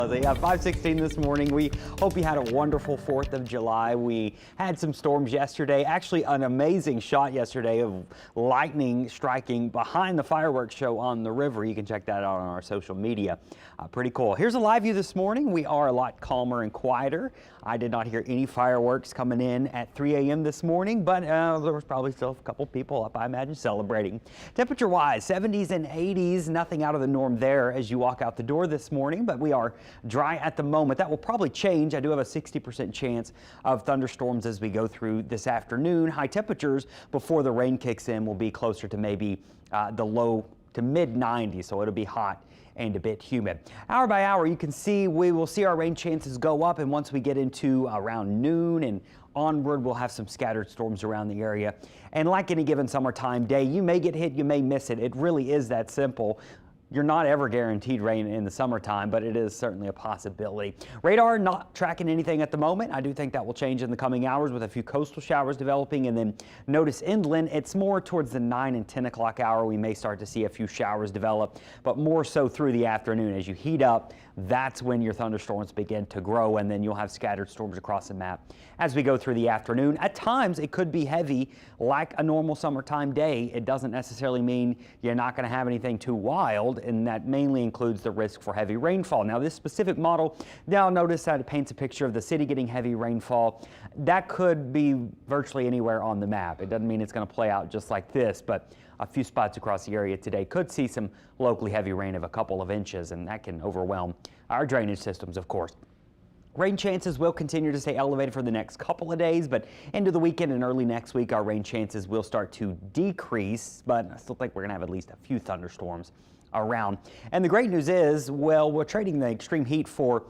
Yeah, 5:16 this morning. We hope you had a wonderful 4th of July. We had some storms yesterday. Actually, an amazing shot yesterday of lightning striking behind the fireworks show on the river. You can check that out on our social media. Pretty cool. Here's a live view this morning. We are a lot calmer and quieter. I did not hear any fireworks coming in at 3 a.m. this morning, but there was probably still a couple people up, I imagine, celebrating. Temperature-wise, 70s and 80s. Nothing out of the norm there as you walk out the door this morning, but we are dry at the moment. That will probably change. I do have a 60% chance of thunderstorms as we go through this afternoon. High temperatures before the rain kicks in will be closer to maybe the low to mid 90s, so it'll be hot and a bit humid. Hour by hour, you can see we will see our rain chances go up, and once we get into around noon and onward, we'll have some scattered storms around the area. And like any given summertime day, you may get hit, you may miss it. It really is that simple. You're not ever guaranteed rain in the summertime, but it is certainly a possibility. Radar not tracking anything at the moment. I do think that will change in the coming hours with a few coastal showers developing, and then notice inland, it's more towards the 9 and 10 o'clock hour. We may start to see a few showers develop, but more so through the afternoon. As you heat up, that's when your thunderstorms begin to grow, and then you'll have scattered storms across the map as we go through the afternoon. At times, it could be heavy like a normal summertime day. It doesn't necessarily mean you're not going to have anything too wild, and that mainly includes the risk for heavy rainfall. Now, this specific model, now notice that it paints a picture of the city getting heavy rainfall. That could be virtually anywhere on the map. It doesn't mean it's going to play out just like this, but a few spots across the area today could see some locally heavy rain of a couple of inches, and that can overwhelm our drainage systems, of course. Rain chances will continue to stay elevated for the next couple of days, but into the weekend and early next week, our rain chances will start to decrease, but I still think we're going to have at least a few thunderstorms around. And the great news is, well, we're trading the extreme heat for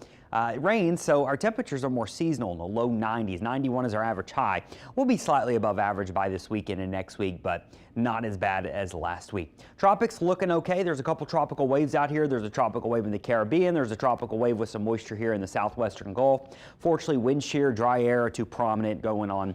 rain, so our temperatures are more seasonal in the low 90s. 91 is our average high. We'll be slightly above average by this weekend and next week, but not as bad as last week. Tropics looking okay. There's a couple tropical waves out here. There's a tropical wave in the Caribbean. There's a tropical wave with some moisture here in the southwestern Gulf. Fortunately, wind shear, dry air are too prominent going on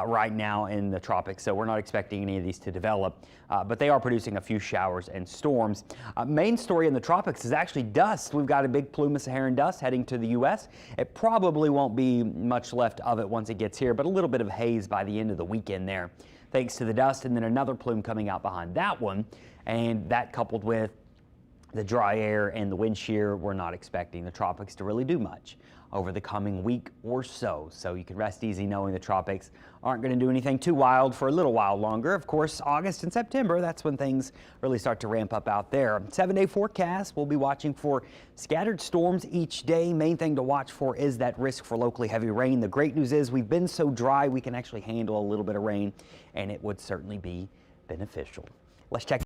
right now in the tropics, so we're not expecting any of these to develop, but they are producing a few showers and storms. Main story in the tropics is actually dust. We've got a big plume of Saharan dust heading to the U.S. It probably won't be much left of it once it gets here, but a little bit of haze by the end of the weekend there, thanks to the dust, and then another plume coming out behind that one, and that coupled with the dry air and the wind shear, we're not expecting the tropics to really do much over the coming week or so. So you can rest easy knowing the tropics aren't going to do anything too wild for a little while longer. Of course, August and September, that's when things really start to ramp up out there. 7-day forecast, we'll be watching for scattered storms each day. Main thing to watch for is that risk for locally heavy rain. The great news is we've been so dry, we can actually handle a little bit of rain, and it would certainly be beneficial. Let's check